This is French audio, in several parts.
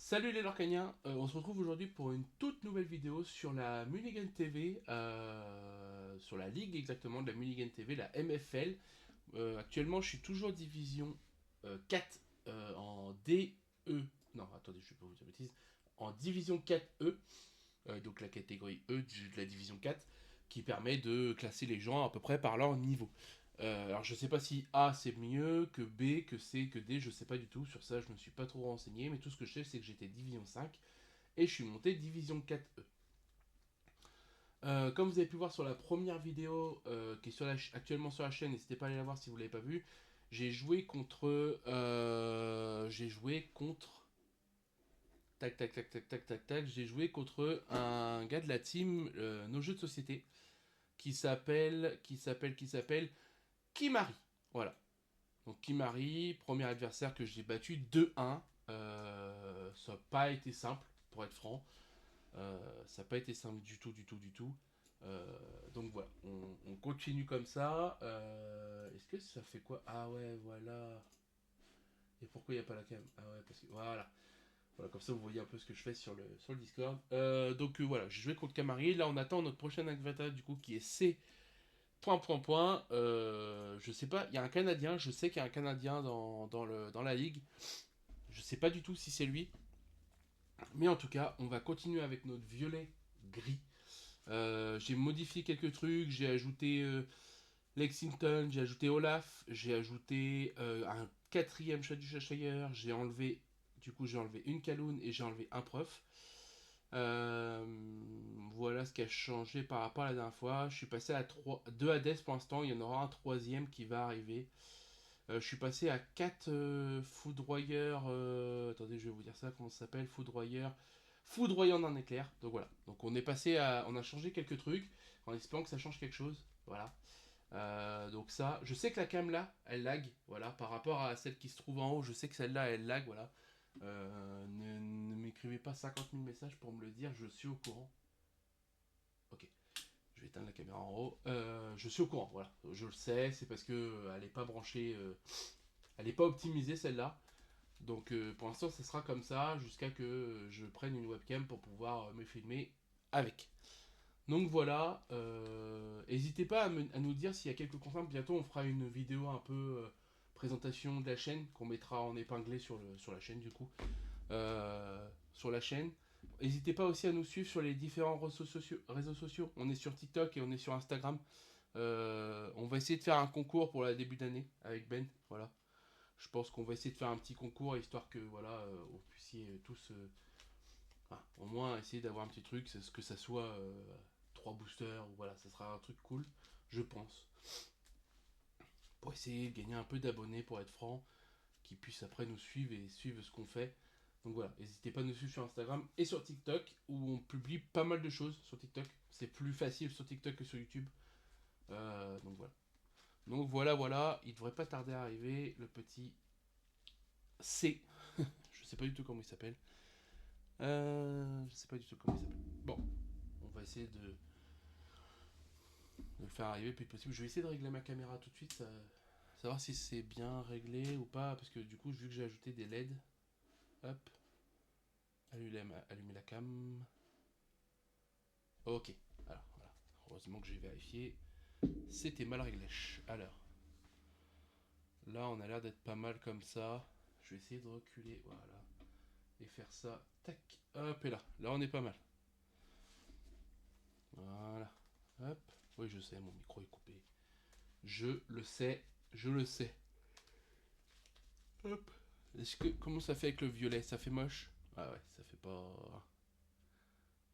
Salut les Lorcaniens, on se retrouve aujourd'hui pour une toute nouvelle vidéo sur la Mulligan TV, sur la ligue exactement de la Mulligan TV, la MFL. Actuellement, je suis toujours division 4 en DE. Non, attendez, je vais pas vous dire de bêtises. En division 4E, donc la catégorie E de la division 4, qui permet de classer les gens à peu près par leur niveau. Alors je sais pas si A c'est mieux que B, que C, que D, je sais pas du tout. Sur ça, je me suis pas trop renseigné, mais tout ce que je sais, c'est que j'étais division 5 et je suis monté division 4E. Comme vous avez pu voir sur la première vidéo qui est actuellement sur la chaîne, n'hésitez pas à aller la voir si vous l'avez pas vue. J'ai joué contre. J'ai joué contre. Tac, tac, tac, tac, tac, tac, tac. J'ai joué contre un gars de la team Nos Jeux de Société qui s'appelle Kimari. Voilà. Donc Kimari, premier adversaire que j'ai battu 2-1. Ça n'a pas été simple, pour être franc. Ça n'a pas été simple du tout, du tout, du tout. Donc voilà, on continue comme ça. Est-ce que ça fait quoi? Ah ouais, voilà. Et pourquoi il n'y a pas la cam? Ah ouais, parce que voilà. Voilà, comme ça vous voyez un peu ce que je fais sur le Discord. Donc voilà, j'ai joué contre Camari. Là, on attend notre prochain adversaire du coup qui est C. Point, point, point. Je sais pas, il y a un Canadien. Je sais qu'il y a un Canadien dans la ligue. Je sais pas du tout si c'est lui. Mais en tout cas, on va continuer avec notre violet gris. J'ai modifié quelques trucs, j'ai ajouté Lexington, j'ai ajouté Olaf, j'ai ajouté un quatrième Cheshire, j'ai enlevé une Kaloun et j'ai enlevé un prof. Euh, voilà ce qui a changé par rapport à la dernière fois. Je suis passé à 2 Hades pour l'instant, il y en aura un troisième qui va arriver. Je suis passé à 4 foudroyeurs. Attendez, je vais vous dire ça, comment ça s'appelle? Foudroyant d'un éclair. Donc voilà. Donc on est passé à. On a changé quelques trucs en espérant que ça change quelque chose. Voilà. Donc ça. Je sais que la cam là, elle lag. Voilà. Par rapport à celle qui se trouve en haut, je sais que celle-là, elle lag. Voilà. Ne m'écrivez pas 50 000 messages pour me le dire. Je suis au courant. Ok. Je vais éteindre la caméra en haut. Je suis au courant. Voilà. Je le sais. C'est parce que elle est pas branchée. Elle n'est pas optimisée celle-là. Donc pour l'instant, ça sera comme ça jusqu'à que je prenne une webcam pour pouvoir me filmer avec. Donc voilà, n'hésitez pas à nous dire s'il y a quelques contraintes. Bientôt, on fera une vidéo un peu présentation de la chaîne qu'on mettra en épinglé sur la chaîne du coup. Sur la chaîne. N'hésitez pas aussi à nous suivre sur les différents réseaux sociaux. On est sur TikTok et on est sur Instagram. On va essayer de faire un concours pour le début d'année avec Ben. Voilà. Je pense qu'on va essayer de faire un petit concours histoire que voilà, vous puissiez tous au moins essayer d'avoir un petit truc, c'est ce que ça soit 3 boosters, ou voilà, ça sera un truc cool, je pense. Pour essayer de gagner un peu d'abonnés, pour être franc, qui puissent après nous suivre et suivre ce qu'on fait. Donc voilà, n'hésitez pas à nous suivre sur Instagram et sur TikTok, où on publie pas mal de choses sur TikTok. C'est plus facile sur TikTok que sur YouTube. Donc voilà. Donc voilà, voilà, il devrait pas tarder à arriver, le petit C. Je sais pas du tout comment il s'appelle. Je sais pas du tout comment il s'appelle. Bon, on va essayer de le faire arriver le plus vite possible. Je vais essayer de régler ma caméra tout de suite, savoir si c'est bien réglé ou pas, parce que du coup, vu que j'ai ajouté des LED, hop, allumer la cam. Ok, alors voilà. Heureusement que j'ai vérifié. C'était mal réglé. Alors, là, on a l'air d'être pas mal comme ça. Je vais essayer de reculer, voilà, et faire ça. Tac, hop, et là. Là, on est pas mal. Voilà, hop. Oui, je sais, mon micro est coupé. Je le sais, je le sais. Hop. Comment ça fait avec le violet? Ça fait moche? Ah ouais, ça fait pas. On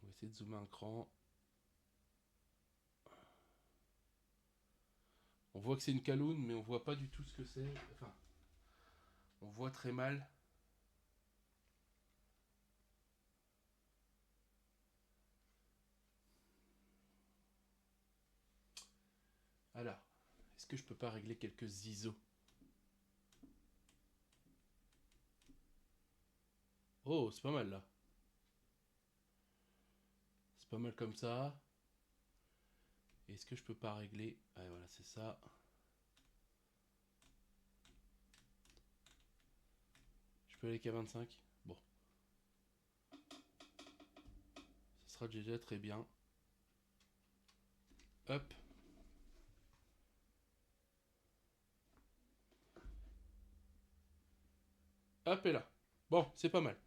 va essayer de zoomer un cran. On voit que c'est une caloune, mais on voit pas du tout ce que c'est. Enfin, on voit très mal. Alors, est-ce que je peux pas régler quelques ISO? Oh, c'est pas mal là. C'est pas mal comme ça. Est-ce que je peux pas régler? Ah voilà, c'est ça. Je peux aller qu'à 25. Bon. sera déjà très bien. Hop. Hop et là. Bon, c'est pas mal.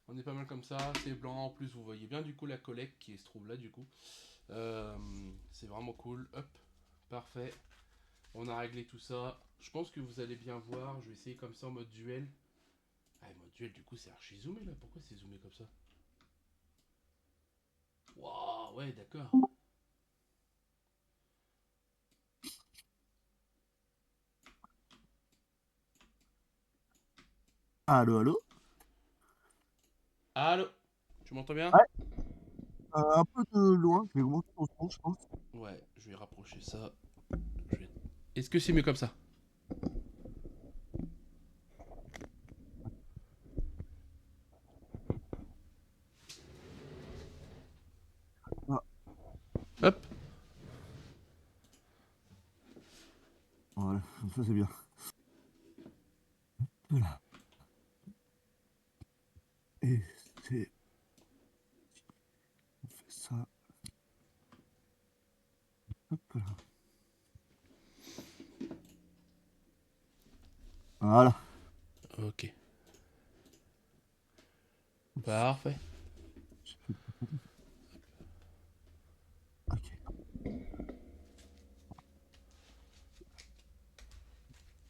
On est pas mal comme ça, c'est blanc. En plus, vous voyez bien du coup la collecte qui se trouve là du coup. C'est vraiment cool. Hop, parfait. On a réglé tout ça. Je pense que vous allez bien voir. Je vais essayer comme ça en mode duel. Ah, mode duel, du coup, c'est archi zoomé là. Pourquoi c'est zoomé comme ça? Waouh, ouais, d'accord. Allô, allô? Allô? Tu m'entends bien? Ouais, un peu de loin, je vais augmenter ton son, je pense. Ouais, je vais rapprocher ça. Je vais- Est-ce que c'est mieux comme ça? Ah, Hop. voilà, ça c'est bien. Voilà. Et c'est... On fait ça. Hop là. Voilà. Ok. Parfait. J'ai fait le bouton. Ok.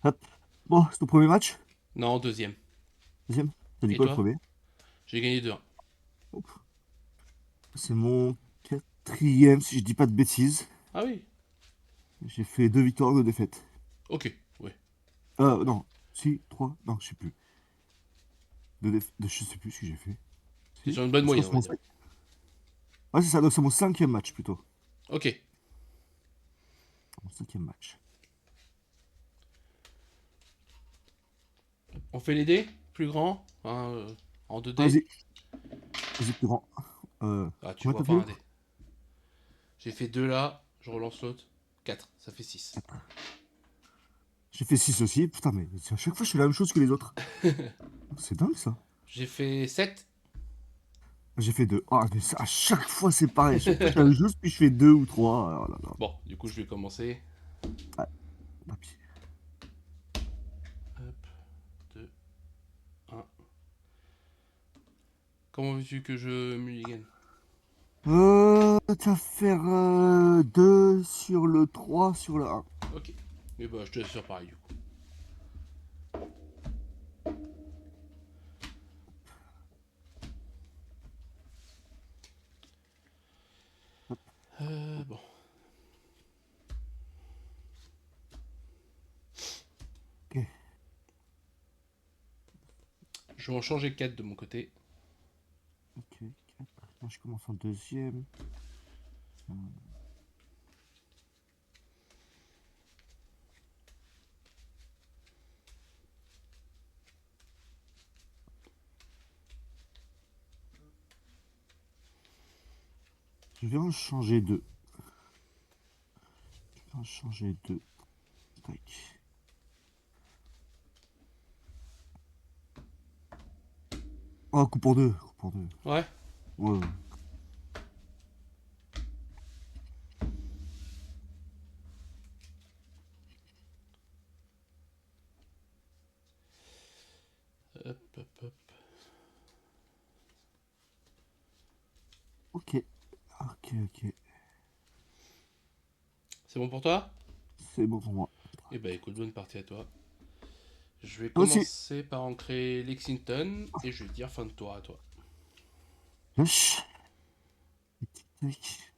Hop. Bon, c'est ton premier match? Non, deuxième. Deuxième? T'as dit Et quoi le toi? premier? J'ai gagné 2-1. Hop. C'est mon quatrième, si je dis pas de bêtises. Ah oui. J'ai fait 2 victoires, 2 défaites. Ok. Ouais. Non. Si, trois. Non, je sais plus. Je sais plus ce que j'ai fait. T'es Si. sur une bonne Je crois moyenne, que on c'est va mon dire. Ouais, c'est ça, donc c'est mon cinquième match plutôt. Ok. Mon cinquième match. On fait les dés? Plus grand? Hein, en 2D? Vas-y, vas-y, plus grand. Ah, tu Combien vois t'as pas fait un dé. l'autre? J'ai fait 2 là, je relance l'autre. 4, ça fait 6. J'ai fait 6 aussi. Putain, mais à chaque fois, je fais la même chose que les autres. C'est dingue, ça. J'ai fait 7. J'ai fait 2. Ah, mais à chaque fois, c'est pareil. À chaque fois, je fais la même chose, puis je fais 2 ou 3. Oh là là. Bon, du coup, je vais commencer. Ouais, papier. Hop, 2, 1. Comment veux-tu que je mulligan? Tu vas faire 2 sur le 3 sur le 1. Ok. Et bah, je te laisse faire pareil, du coup. Bon. Ok, Je vais en changer 4 de mon côté. ok. Moi, je commence en deuxième. Je vais en changer 2. Je vais en changer 2. Tac. Oh, coup pour 2. Coup pour 2. Ouais. Ouais. Hop, hop, hop. Ok. Ok, ok. C'est bon pour toi? C'est bon pour moi. Et bah, écoute, bonne partie à toi. Je vais Toi aussi. commencer par ancrer Lexington et je vais dire fin de tour à toi. Wesh. Tac.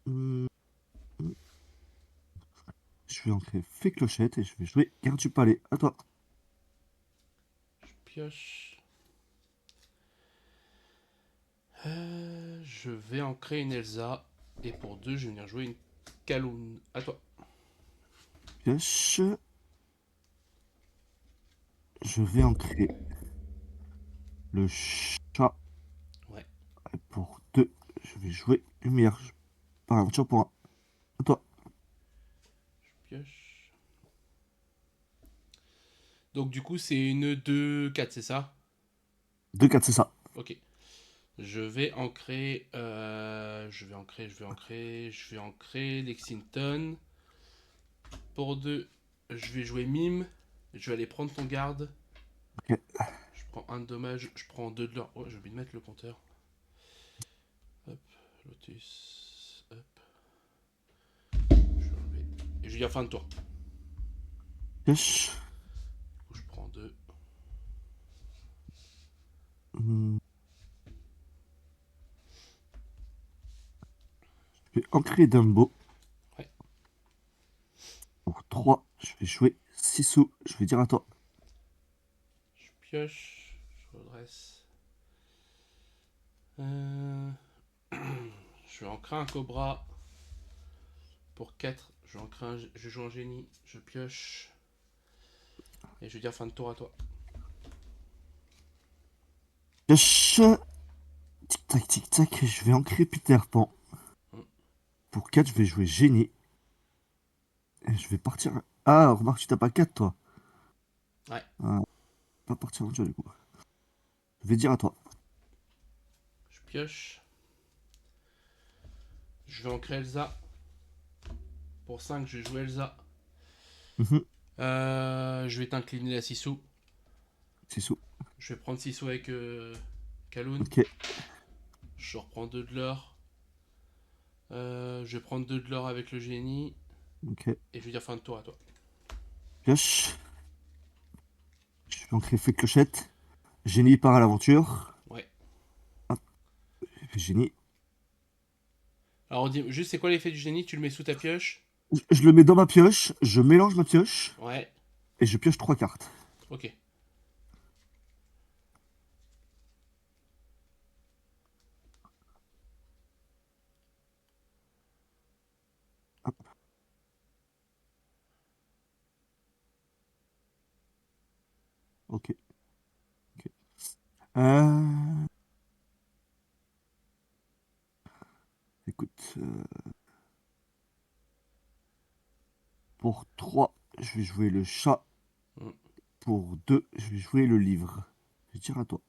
Hum, Je vais entrer fait clochette et je vais jouer garde du palais. À toi. Je pioche. Je vais ancrer une Elsa. Et pour 2, je vais venir jouer une Kaloun. À toi. Pioche. Je vais ancrer le chat. Ouais, Et pour 2, je vais jouer lumière. Par aventure pour un. À toi. je pioche. Donc du coup, c'est une 2-4, c'est ça? 2, 4, c'est ça. Ok. Je vais ancrer. Je vais ancrer Lexington. Pour 2, je vais jouer mime. Je vais aller prendre ton garde. Ok. Je prends un de dommage. Je prends 2 de leur. Oh, j'ai oublié de mettre le compteur. Hop, Lotus. Hop. Je vais enlever. Et je vais dire fin de tour. Pioche. Du coup, je prends 2. Hmm, Je vais ancrer Dumbo. Ouais. Pour 3, je vais jouer 6 sous. Je vais dire à toi. Je pioche. Je redresse. Euh... je vais ancrer un cobra. Pour 4, je joue un génie. Je pioche. Et je vais dire fin de tour à toi. Pioche. Tic-tac, tic-tac. Je vais ancrer Peter Pan. Hmm. Pour 4, je vais jouer génie. Et je vais partir. Ah, remarque, tu t'as pas 4, toi. Ouais. Ah, pas partir en jeu, du coup. Je vais dire à toi. Je pioche. Je vais ancrer Elsa. Pour 5, je vais jouer Elsa. Mhm. Je vais t'incliner à 6 sous. 6 sous. Je vais prendre 6 sous avec Kaloun. Ok. Je reprends 2 de l'or. Je vais prendre 2 de l'or avec le génie. Ok. Et je vais dire fin de tour à toi. Pioche. Je vais ancrer Fée Clochette. Génie part à l'aventure. Ouais. Hop. J'ai fait génie. Alors, juste, c'est quoi l'effet du génie? Tu le mets sous ta pioche? Je le mets dans ma pioche. Je mélange ma pioche. Ouais. Et je pioche 3 cartes. Ok. Hop. Ok. Ok. Euh... Écoute. Pour 3, je vais jouer le chat. Hmm. Pour 2, je vais jouer le livre. Je tire à toi.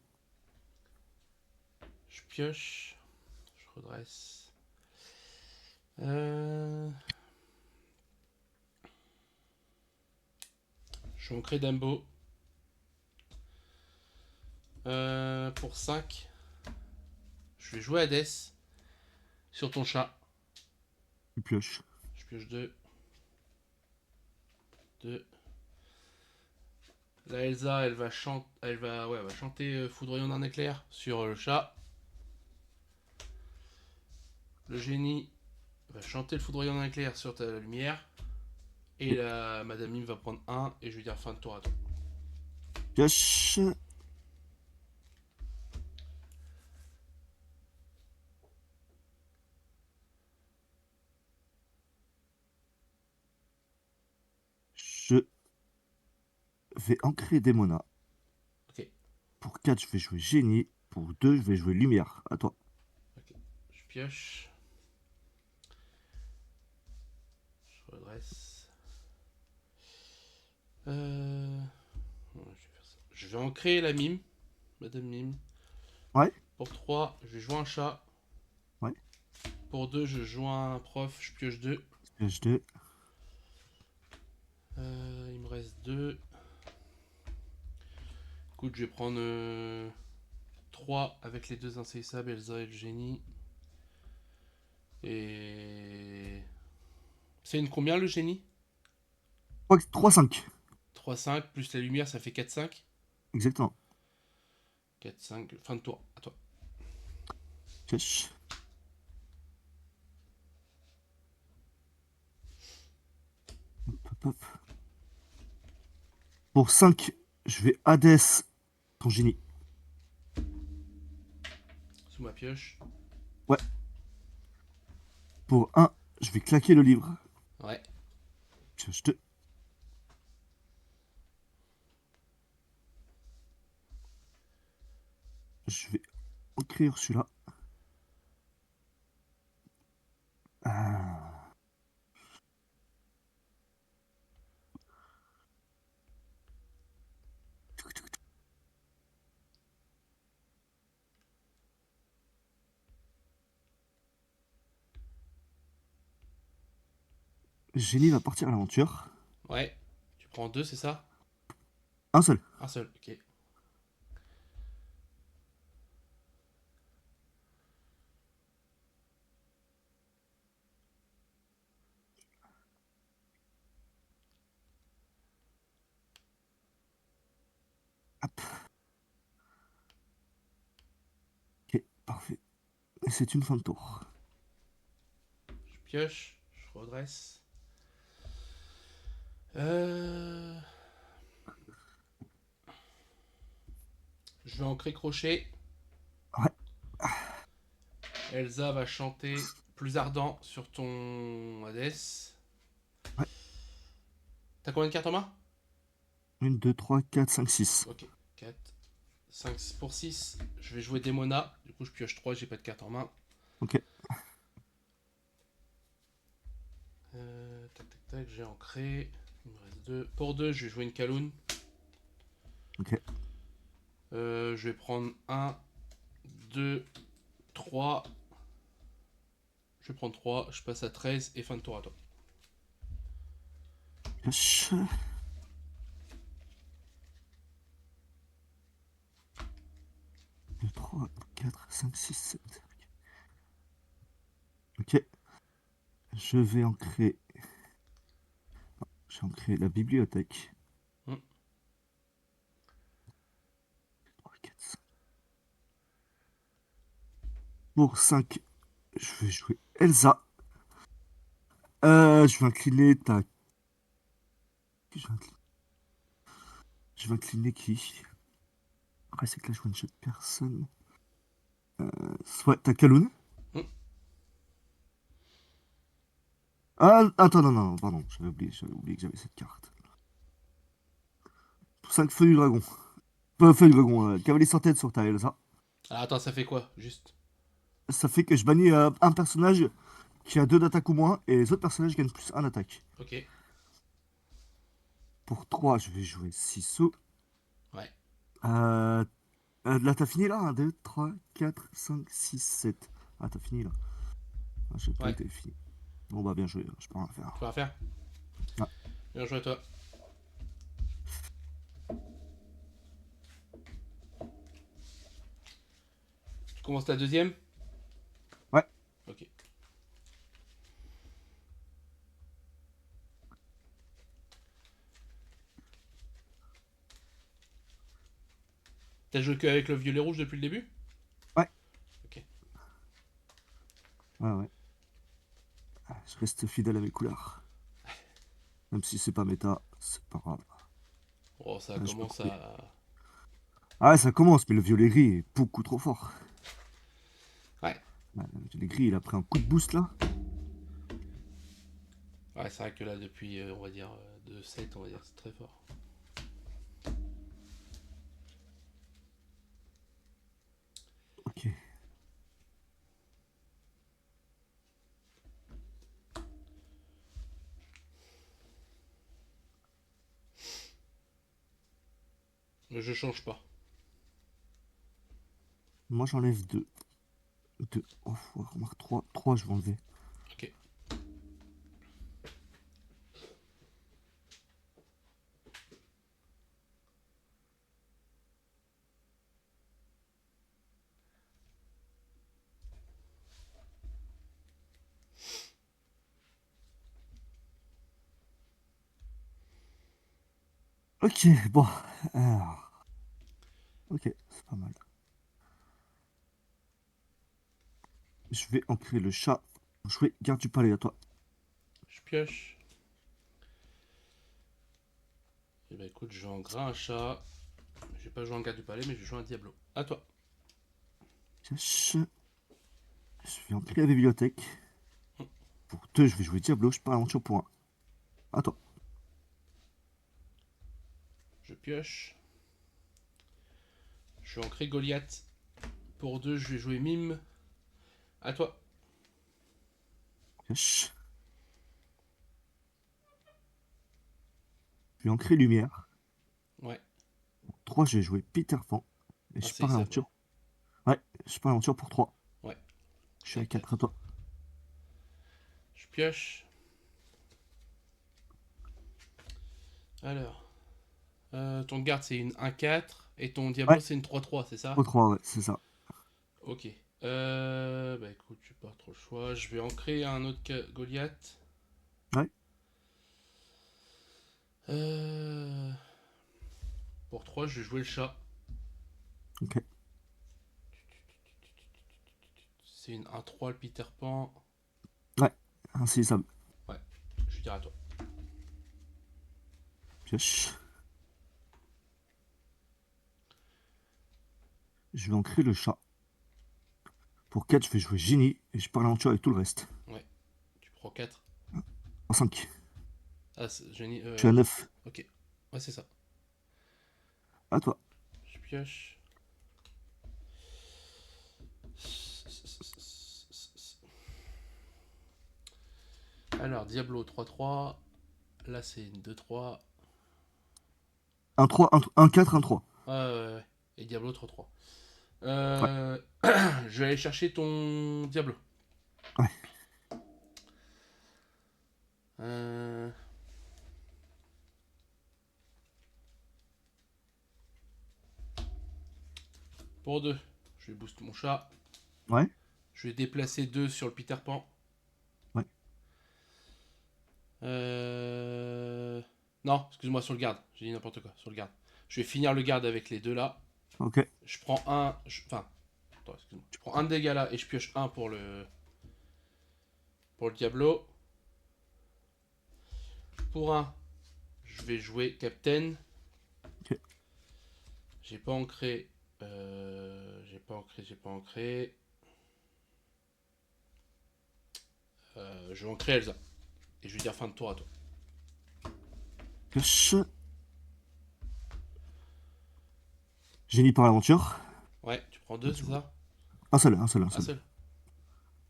Je pioche. Je redresse. Euh... Je vais ancrer Dumbo. Pour 5, je vais jouer Hades sur ton chat. Tu pioches. Je pioche 2. 2. La Elsa, elle va chanter Foudroyant d'un éclair sur le chat. Le génie va chanter le Foudroyant d'un éclair sur ta lumière. Et Ok. la Madame Mime va prendre 1 et je vais dire fin de tour à toi. Pioche. Je vais ancrer Démona. Ok, Pour 4, je vais jouer génie. Pour 2, je vais jouer lumière. À toi. ok. Je pioche. Je redresse. Ouais, je vais faire ça. Je vais ancrer la Mime, Madame Mime. Ouais. Pour 3, je vais jouer un chat. Ouais. Pour 2, je joue un prof, je pioche 2. Pioche 2. Il me reste 2. Écoute, je vais prendre 3 avec les deux insaisissables, Elsa et le génie. Et. C'est une combien le génie? 3, 5. 3-5 plus la lumière, ça fait 4-5. Exactement. 4-5, fin de tour, à toi. Pioche. Hop, hop. Pour 5, je vais Hades, ton génie. Sous ma pioche. Ouais. Pour 1, je vais claquer le livre. Ouais. Pioche 2. Je vais écrire celui-là. Ah. Génie va partir à l'aventure. Ouais. Tu prends 2, c'est ça? Un seul. Un seul, ok. Hop. Ok, parfait. Et c'est une fin de tour. Je pioche, je redresse. Euh... Je vais ancrer crochet. Ouais. Elsa va chanter plus ardent sur ton Hades. Ouais. T'as combien de cartes en main? 1, 2, 3, 4, 5, 6. Ok, 4, 5 pour 6. Je vais jouer Demona. Du coup, je pioche 3, j'ai pas de carte en main. Ok. Tac, tac, tac, j'ai ancré. Il me reste 2. Pour 2, je vais jouer une Kaloun. Ok. Je vais prendre 1, 2, 3. Je vais prendre 3. Je passe à 13 et fin de tour à toi. Pioche. 2, 3, 4, 5, 6, 7. Ok. Je vais ancrer. J'ai ancré la bibliothèque. Hmm. 3, 4, 5. Pour 5, je vais jouer Elsa. Je vais incliner ta. Je vais incliner, je vais incliner qui? Après, c'est que là, je one-shot personne. Ouais, t'as Kaloun. Hmm. Ah, attends, non, non, pardon, j'avais oublié que j'avais cette carte. 5 feuilles du dragon. Feuilles du dragon, cavalier sans tête sur ta Elsa. Alors attends, ça fait quoi? Juste. Ça fait que je bannis un personnage qui a 2 d'attaque ou moins, et les autres personnages gagnent plus 1 d'attaque. Ok. Pour 3, je vais jouer Sisso. Ouais. Là, t'as fini là? 1, 2, 3, 4, 5, 6, 7. Ah, t'as fini là. Ah, je sais pas où Ouais. t'avais fini. Bon, bah, bien joué, je peux rien faire. Tu vas faire. Ah, Bien joué à toi. Tu commences ta deuxième? ouais, Ok. T'as joué que avec le violet rouge depuis le début? ouais, Ok. ouais. Ah, je reste fidèle à mes couleurs. Même si c'est pas méta, c'est pas grave. Oh, ça Là, je peux commence couper. à. Ah, ouais, ça commence, mais le violet gris est beaucoup trop fort. Ouais. Le violet gris, il a pris un coup de boost là. Ouais, c'est vrai que là, depuis, on va dire, de 7, on va dire, c'est très fort. Ok. Mais je change pas. Moi, j'enlève 2. 2. Oh, remarque 3. 3, je vais enlever. Ok. Ok, bon. Alors, ok, c'est pas mal. Je vais ancrer le chat. Jouer garde du palais à toi. Je pioche. Et bah écoute, je joue en grain un chat. Je vais pas jouer en garde du palais, mais je vais jouer un diablo. À toi. Pioche. Je vais ancrer la bibliothèque. Pour 2, je vais jouer Diablo. Je pars à l'aventure pour 1. À toi. Je pioche. Je suis ancré Goliath. Pour 2, je vais jouer Mime. À toi. Pioche. Je vais ancrer Lumière. Ouais. Pour 3, je vais jouer Peter Pan. Et je pars à Insaisissable, ouais. l'aventure. Ouais, je pars à l'aventure pour 3. Ouais. Je suis à Tac, 4 4. à toi. Je pioche. Alors, ton garde c'est une 1-4 et ton Diablo Ouais, c'est une 3-3, c'est ça? au 3, ouais, c'est ça. Ok. Bah écoute, j'ai pas trop le choix. Je vais en créer un autre Goliath. Ouais, Euh, Pour 3, je vais jouer le chat. ok. C'est une 1-3 le Peter Pan. Ouais, insaisissable. Ouais, je dirais à toi. Pioche. Je vais en créer le chat. Pour 4, je vais jouer génie et je pars à l'aventure avec tout le reste. Ouais, tu prends 4. En 5. Ah, génie. Je suis à 9. Ok. Ouais, c'est ça. À toi. Je pioche. Alors, Diablo 3-3. Là, c'est une 2-3. Un 3, un 4, un 3. Ouais, ouais, ouais. Et Diablo 3-3. Ouais, Je vais aller chercher ton Diablo. ouais. Euh, Pour 2. Je vais boost mon chat. Ouais, Je vais déplacer 2 sur le Peter Pan. ouais. Non, excuse-moi, sur le garde. J'ai dit n'importe quoi. Sur le garde. Je vais finir le garde avec les deux là. Ok. Je prends un. Enfin, attends, excuse-moi. Je prends un de dégâts là et je pioche un pour le Diablo. Pour un, je vais jouer Captain. Ok. J'ai pas ancré. J'ai pas ancré. Je vais ancrer Elsa. Et je vais dire fin de tour à toi. Pioche. Génie par l'aventure. Ouais, tu prends Ah, deux, tu c'est vois. ça? Un seul, un seul, un Un seul. seul.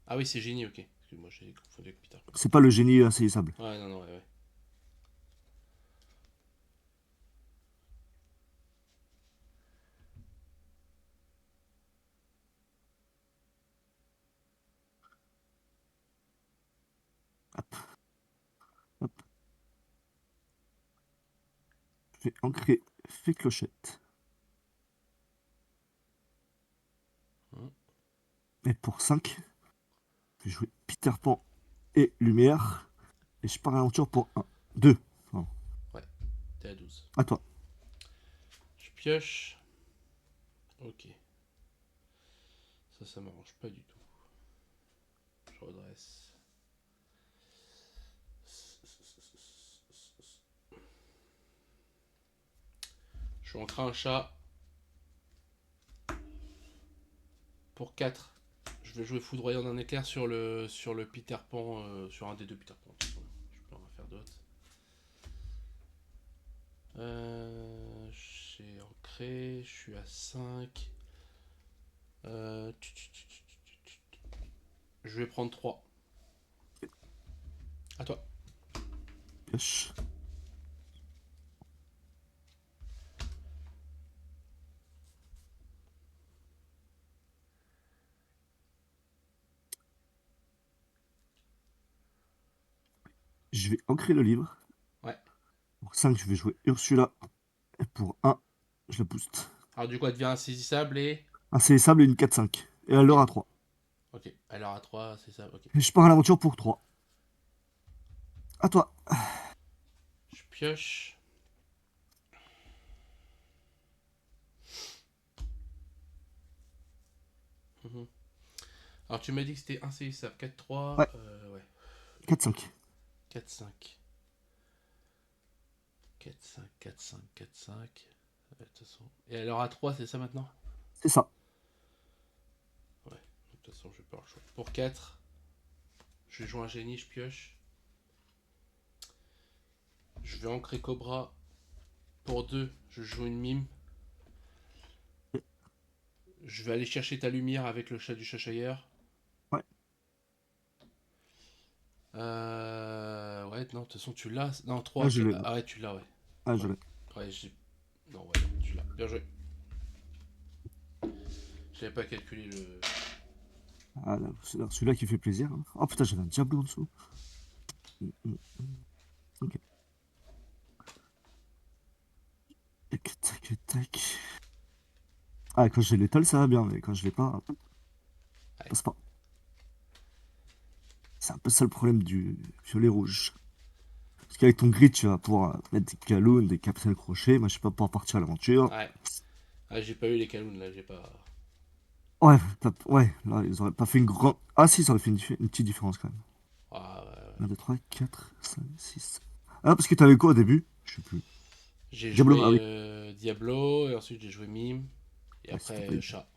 Ah oui, c'est génie, ok. Excuse-moi, j'ai confondu avec Peter. C'est pas le génie insaisissable. Ouais, non, non, ouais, ouais. Hop. Je vais ancrer Fée Clochette. Hum, Et pour 5, je vais jouer Peter Pan et Lumière. Et je pars à l'aventure pour un 2. Ouais, t'es à 12. À toi. Je pioche. Ok. Ça m'arrange pas du tout. Je redresse. Je vais ancrer un chat. Pour 4. Je vais jouer foudroyant d'un éclair sur le Peter Pan. Sur un des deux Peter Pan. Je peux en faire d'autres. J'ai ancré. Je suis à 5. Je vais prendre 3. À toi. Pioche. Je vais ancrer le livre. Ouais. Pour 5, je vais jouer Ursula. Et pour un, je la booste. Alors du coup, elle devient insaisissable et... Insaisissable et une 4-5. Et Ok. alors à 3. Ok. Alors à 3, c'est ça. Ok. Et je pars à l'aventure pour 3. À toi. Je pioche. Mhm. Alors tu m'as dit que c'était insaisissable. 4-3. Ouais, Ouais. 4-5. 4-5. 4-5, 4-5, 4-5. De toute façon. Et alors à 3, c'est ça maintenant? C'est ça. Ouais. De toute façon, je vais pas avoir le choix. Pour 4, je vais jouer un génie, je pioche. Je vais ancrer Cobra. Pour 2, je joue une mime. Je vais aller chercher ta lumière avec le chat du Cheshire. Ouais. Ouais, non, de toute façon, tu l'as. Non, Ah, 3, je l'ai. arrête, tu l'as, ouais. Ah, je Ouais, l'ai. ouais, j'ai. Non, ouais, non, tu l'as. Bien joué. J'avais pas calculé le. Ah, là, c'est celui-là qui fait plaisir. Hein. Oh putain, j'avais un diable en dessous. Ok. Tac, tac, tac. Ah, quand j'ai l'étole, ça va bien, mais quand je l'ai pas, ça passe pas. C'est un peu ça le problème du violet-rouge. Parce qu'avec ton grid, tu vas pouvoir mettre des galoons, des capitaines crochets. Moi, je sais pas pouvoir partir à l'aventure. Ouais. Ah, j'ai pas eu les caloons là, j'ai pas. Ouais, ouais, là, ils auraient pas fait une grande. Ah, si, ça aurait fait une petite différence quand même. Ah, ouais. 1, 2, 3, 4, 5, 6. Ah, parce que t'avais quoi au début? Je sais plus. J'ai Diablo, ah joué oui. Diablo, et ensuite j'ai joué Mime, et Ouais, c'était après pas évident. Chat.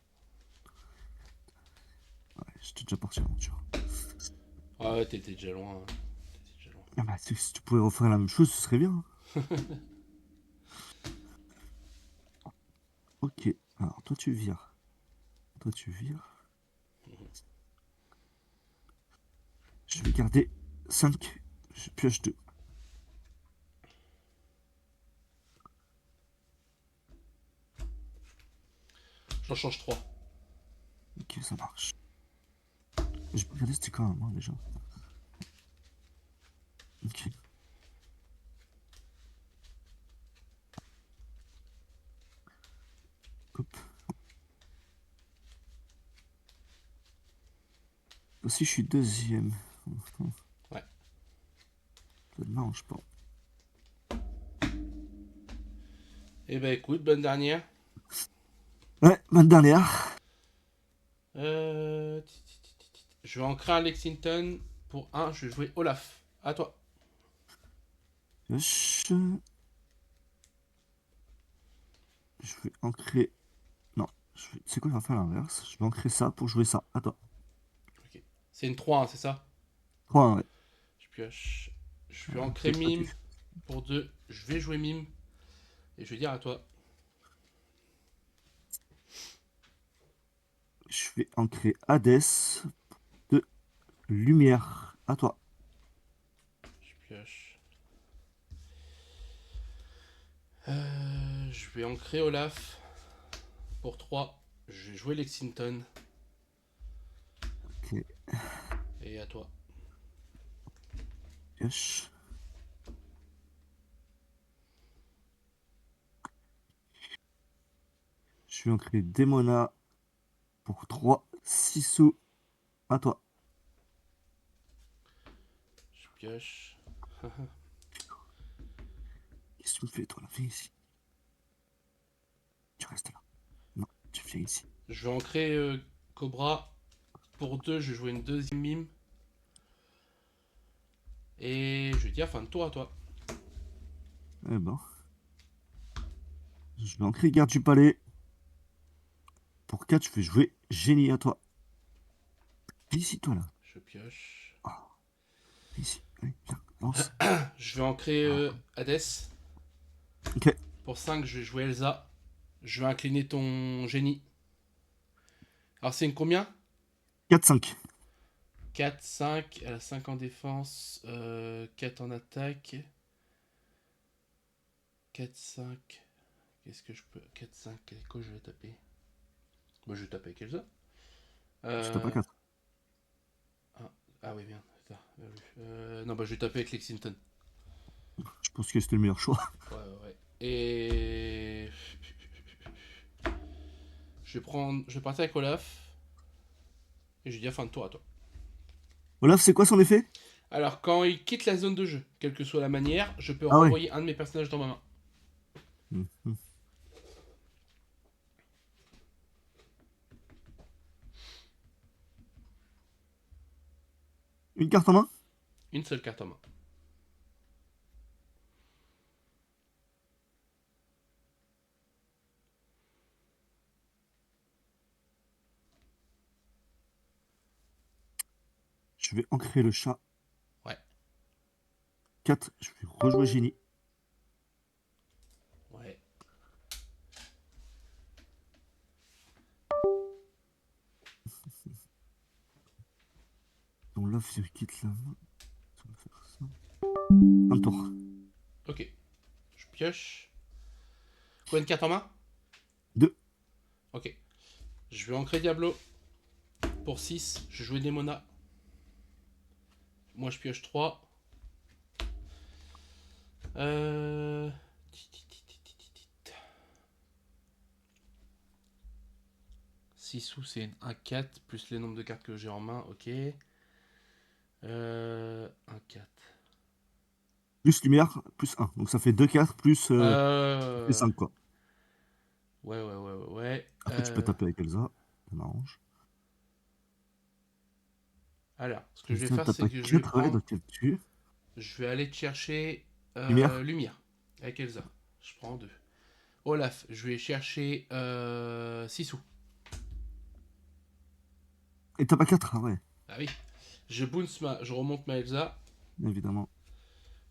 Ouais, j'étais déjà parti à l'aventure. Ah ouais, t'étais déjà loin, hein. T'étais déjà loin. Ah bah, si tu pouvais refaire la même chose, ce serait bien. Ok, alors toi tu vires. Toi tu vires. Je vais garder 5. Je pioche 2. J'en change 3. Ok, ça marche. Je vais regarder c'était quand même, hein, déjà. Ok, hop. Aussi, je suis deuxième. Ouais. Ça ne m'arrange pas. Eh ben écoute, bonne dernière. Ouais, bonne dernière. Euh... Je vais ancrer un Lexington. Pour un, je vais jouer Olaf. À toi. Pioche. Je vais ancrer. Non, c'est quoi, je vais faire l'inverse. Je vais ancrer ça pour jouer ça. Attends. Ok. C'est une 3, hein, c'est ça? 3, ouais. Je pioche. Je vais Voilà, ancrer ok. Mime. Pour 2, je vais jouer Mime. Et je vais dire à toi. Je vais ancrer Hades de lumière. À toi. Je pioche. Je vais ancrer Olaf. Pour 3, je vais jouer Lexington. Ok, Et à toi. pioche. Je vais ancrer Demona pour 3. 6 sous. À toi. Je pioche. Qu'est-ce que tu me fais, toi, là? Viens ici. Tu restes là. Non, tu viens ici. Je vais ancrer Cobra. Pour 2, je vais jouer une deuxième Mime. Et je vais dire fin de tour à toi. Eh ben. Je vais ancrer Garde du Palais. Pour 4, je vais jouer Génie. À toi. Viens ici, toi, là. Je pioche. Ah, viens ici. Allez, viens, lance. Je vais ancrer Ah. Hades. Ok. Pour 5, je vais jouer Elsa. Je vais incliner ton génie. Alors c'est une combien? 4, 5. 4, 5. Elle a 5 en défense. 4 en attaque. 4, 5. Qu'est-ce que je peux. 4, 5. Quoi je vais taper? Moi je vais taper avec Elsa. Je tape pas Euh... 4. Ah, ah oui, bien. Non, bah je vais taper avec Lexington. Je pense que c'était le meilleur choix. Ouais, ouais, ouais. Et. Je vais partir avec Olaf. Et je vais dire fin de tour à toi. Olaf, c'est quoi son effet? Alors, quand il quitte la zone de jeu, quelle que soit la manière, je peux Ah ouais. renvoyer un de mes personnages dans ma main. Mhm. Une carte en main? Une seule carte en main. Je vais ancrer le chat. Ouais, 4, je vais rejouer Génie. ouais. Donc là, je quitte la main. Ça va faire ça. Un tour. Ok. Je pioche. Combien de cartes en main? 2. Ok. Je vais ancrer Diablo. Pour 6, je vais jouer Demona. Moi, je pioche 3. Euh... 6 sous, c'est un 4, plus les nombres de cartes que j'ai en main, ok. Un 4. Plus lumière, plus 1. Donc ça fait 2, 4, plus ça fait 5, quoi. Ouais. Après, tu peux taper avec Elsa. Ça m'arrange. Alors, ce que je vais Elsa faire, tape c'est à que je vais 4, ouais, prendre. donc elle tue. Je vais aller te chercher Lumière. Lumière avec Elsa. Je prends 2. Olaf, je vais chercher 6 sous. Et tape à 4, ah ouais, Ah oui. Je remonte ma Elsa. évidemment.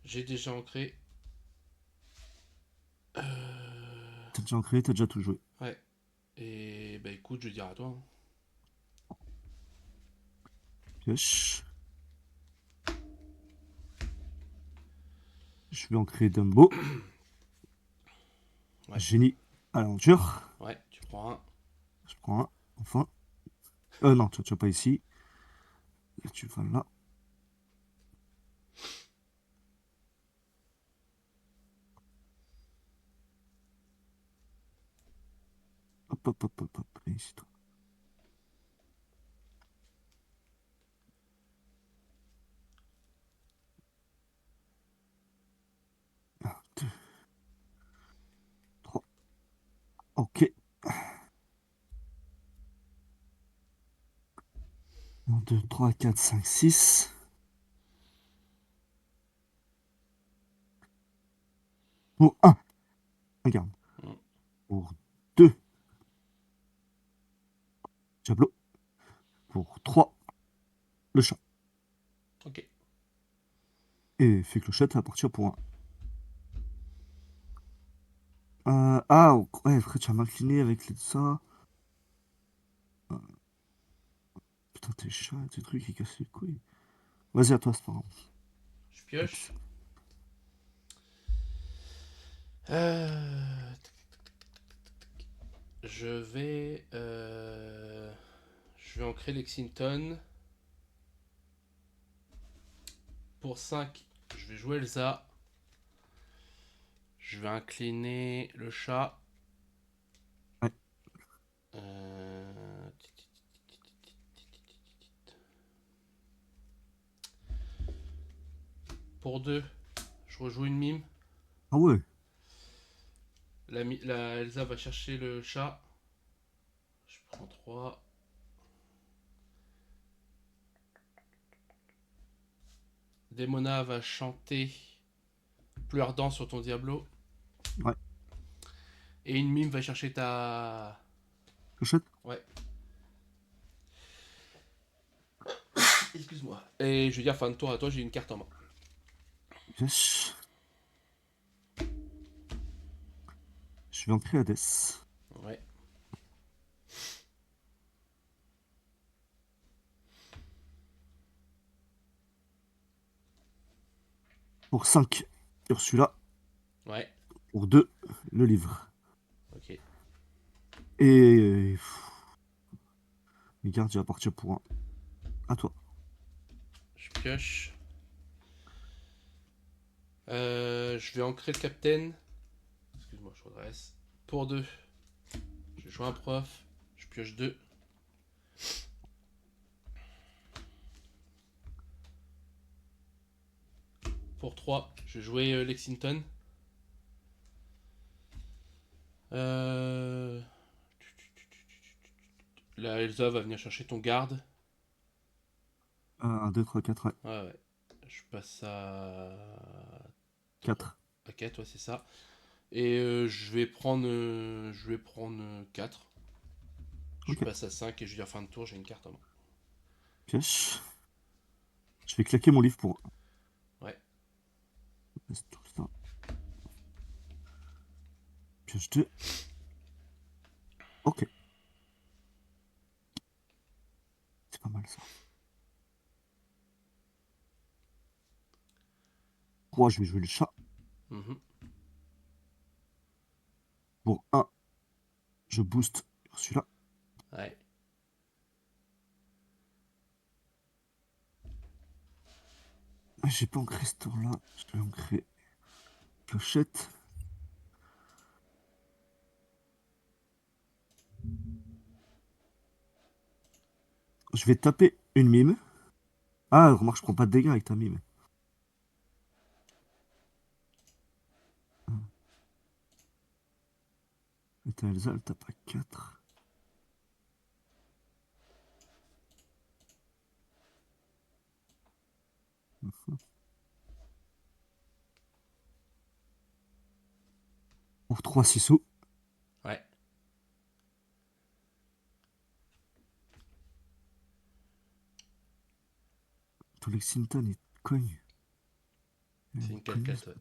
J'ai déjà ancré. T'as déjà ancré, t'as déjà tout joué. Ouais. Et bah écoute, je vais dire à toi, hein. Pioche. Je vais ancrer Dumbo. Ouais. Génie à l'aventure. Ouais, tu prends un. Je prends un, enfin. Non, tu vas pas ici. Et tu vas là. Hop, hop, hop, hop, hop. Et ici, toi. 1, 2, 3. Ok. 1, 2, 3, 4, 5, 6. Pour 1. Regarde. Mm. Pour 2. Diablo. Pour 3. Le chat. Ok. Et fait clochette à partir pour 1. Ah, ouais, après tu as mal cliné avec les ça. Putain, tes chats, tes trucs, ils cassent les couilles. Vas-y, à toi, c'est pas grave. Je pioche. Je vais. Je vais ancrer Lexington. Pour 5, je vais jouer Elsa. Je vais incliner le chat. Ouais. Pour 2, je rejoue une mime. Ah ouais. La Elsa va chercher le chat. Je prends 3. Demona va chanter Plus ardent sur ton Diablo. Ouais. Et une mime va chercher ta. Clochette. Ouais. Excuse-moi. Et je vais dire fin de tour à toi, j'ai une carte en main. Yes. Je vais entrer Hades. Ouais. Pour 5, Ursula. Ouais. Pour 2, le livre. Ok. Et. Les gardes, j'ai à partir pour 1. À toi. Je pioche. Je vais ancrer le capitaine. Excuse-moi, je redresse. Pour 2, je joue un prof. Je pioche 2. Pour 3, je vais jouer Lexington. La Elsa va venir chercher ton garde. 1, 2, 3, 4, ouais. Ouais. Je passe à 4. 4, ouais, c'est ça. Et je vais prendre 4. Je Ok. passe à 5 et je veux dire fin de tour, j'ai une carte en main. Pioche. Je vais claquer mon livre pour 1. Ouais. Laisse tout ça. Pioche 2. Ok. C'est pas mal ça. 3, je vais jouer le chat. Mhm. Pour 1, je booste celui-là. Ouais. J'ai pas ancré ce tour-là. Je vais ancrer clochette. Je vais taper une mime. Ah, remarque, je prends pas de dégâts avec ta mime. Et ta Elsa, elle tape à 4. Pour 3 6 Ouais. Ton Lexington, il te cogne. C'est Il une cogne, 4-4, ouais.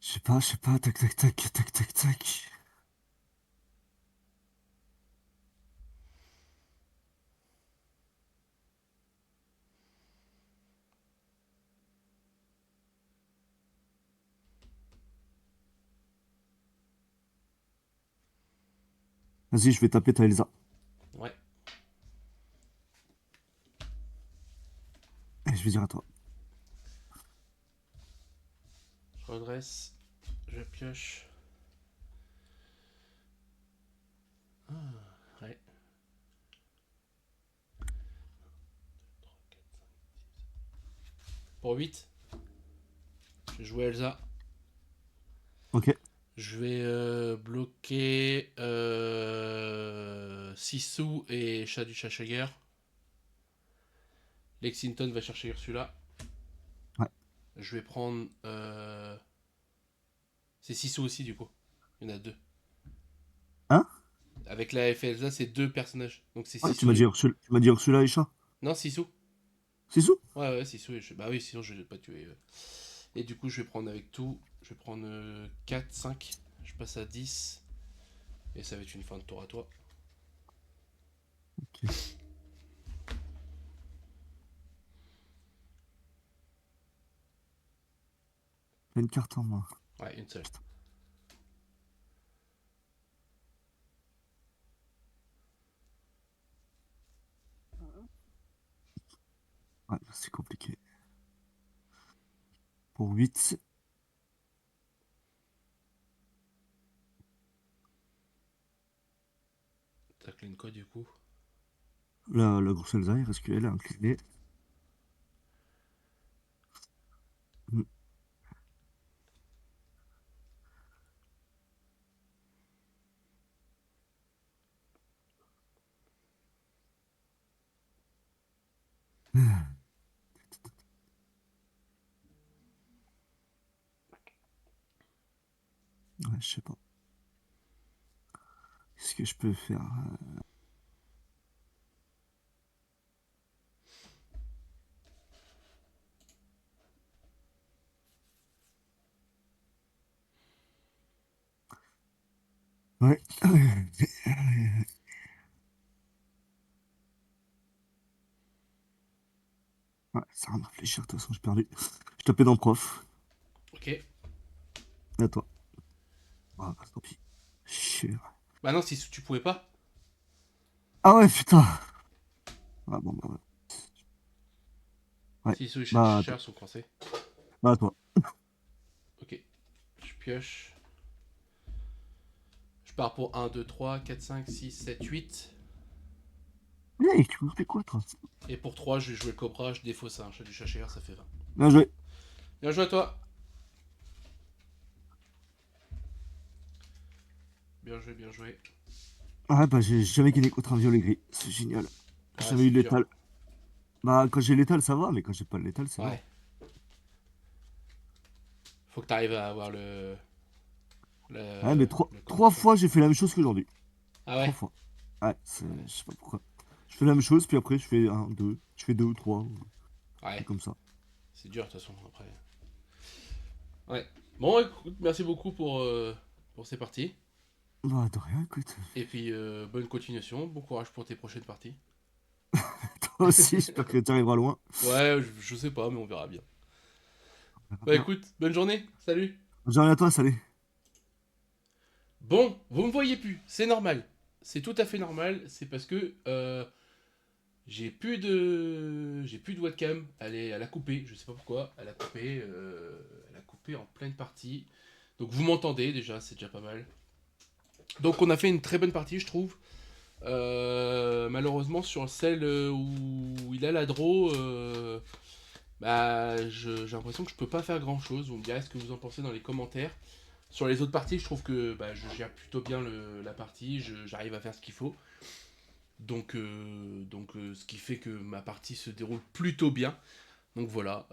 je sais pas, tac, tac, tac, tac, tac, tac. Vas-y, je vais taper ta Elsa. Ouais. Et je vais dire à toi. Je redresse. Je pioche. Ah, ouais. Pour 8, je vais jouer Elsa. Ok. Je vais bloquer Sisu et Chat du Chachager. Lexington va chercher Ursula. Ouais. Je vais prendre. C'est Sisu aussi, du coup. Il y en a deux. Hein? Avec la FLZA, c'est deux personnages. Donc c'est Ouais, Sisu. Tu m'as dit Ursula et chat. Non, Sisu. C'est sous? Ouais, ouais, Sisu. Bah oui, sinon je vais pas tuer. Et du coup, je vais prendre avec tout. Je vais prendre 4, 5. Je passe à 10. Et ça va être une fin de tour à toi. Ok. J'ai une carte en main. Ouais, une seule. Ouais, c'est compliqué. Pour 8. T'as clean quoi du coup? La grosse Elsa, il reste qu'elle, inclinée. Hmm. Ouais, je sais pas. Qu'est-ce que je peux faire? Ouais. Ouais, ça sert à rien de réfléchir, de toute façon, j'ai perdu. Je tapais dans le prof. Ok. Et à toi. Ah, bah, tant pis. Chier. Bah non, si tu pouvais pas. Ah ouais, putain. Ah bon, bah ouais. Ouais. Si les Bah, à toi. chars sont coincés. Bah, à toi. Ok. Je pioche. Je pars pour 1, 2, 3, 4, 5, 6, 7, 8. Hey, tu me fais quoi, toi? Et pour 3, je vais jouer le Cobra. Je défausse un chat du chasseur, ça fait 20. Bien joué. Bien joué à toi. Bien joué, bien joué. Ouais, bah, j'ai jamais gagné contre un violet gris. C'est génial. J'ai Ouais, jamais eu c'est de dur. létal. Bah, quand j'ai létal, ça va, mais quand j'ai pas le létal, c'est mort. Ouais. Faut que t'arrives à avoir le. Ouais, mais Le comment trois ça s'appelle. fois, j'ai fait la même chose qu'aujourd'hui. Ah Trois ouais. fois. Ouais, Ouais. je sais pas pourquoi. Je fais la même chose, puis après, je fais un, deux. Je fais deux ou trois. C'est Ouais. comme ça. C'est dur de toute façon après. Ouais. Bon, écoute, merci beaucoup pour ces parties. Bah, de rien, écoute. Et puis, bonne continuation. Bon courage pour tes prochaines parties. Toi aussi, j'espère que tu arriveras loin. Ouais, je sais pas, mais on verra bien. On verra Bah bien. écoute, bonne journée. Salut. Bonne journée à toi, salut. Bon, vous me voyez plus. C'est normal. C'est tout à fait normal. C'est parce que j'ai plus de webcam. Elle a coupé. Je sais pas pourquoi. Elle a coupé en pleine partie. Donc vous m'entendez déjà, c'est déjà pas mal. Donc on a fait une très bonne partie, je trouve. Malheureusement, sur celle où il a la draw, bah, j'ai l'impression que je peux pas faire grand chose. Vous me direz ce que vous en pensez dans les commentaires. Sur les autres parties, je trouve que bah, je gère plutôt bien la partie, j'arrive à faire ce qu'il faut. Donc, ce qui fait que ma partie se déroule plutôt bien. Donc voilà,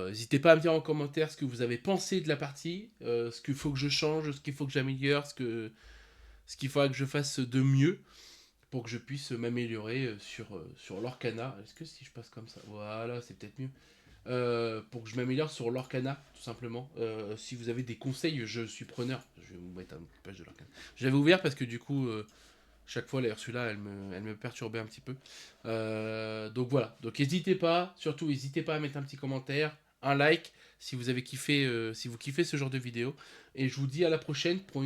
n'hésitez pas à me dire en commentaire ce que vous avez pensé de la partie, ce qu'il faut que je change, ce qu'il faut que j'améliore, ce qu'il faudra que je fasse de mieux pour que je puisse m'améliorer sur l'Orcana. Est-ce que si je passe comme ça, voilà, c'est peut-être mieux. Pour que je m'améliore sur l'Orcana, tout simplement. Si vous avez des conseils, je suis preneur. Je vais vous mettre une page de l'Orcana. Je l'avais ouvert parce que du coup, chaque fois, la Ursula, elle me perturbait un petit peu. Donc voilà. Donc n'hésitez pas, surtout n'hésitez pas à mettre un petit commentaire, un like si vous avez kiffé, si vous kiffez ce genre de vidéo. Et je vous dis à la prochaine pour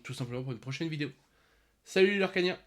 tout simplement pour une prochaine vidéo. Salut l'Orcania!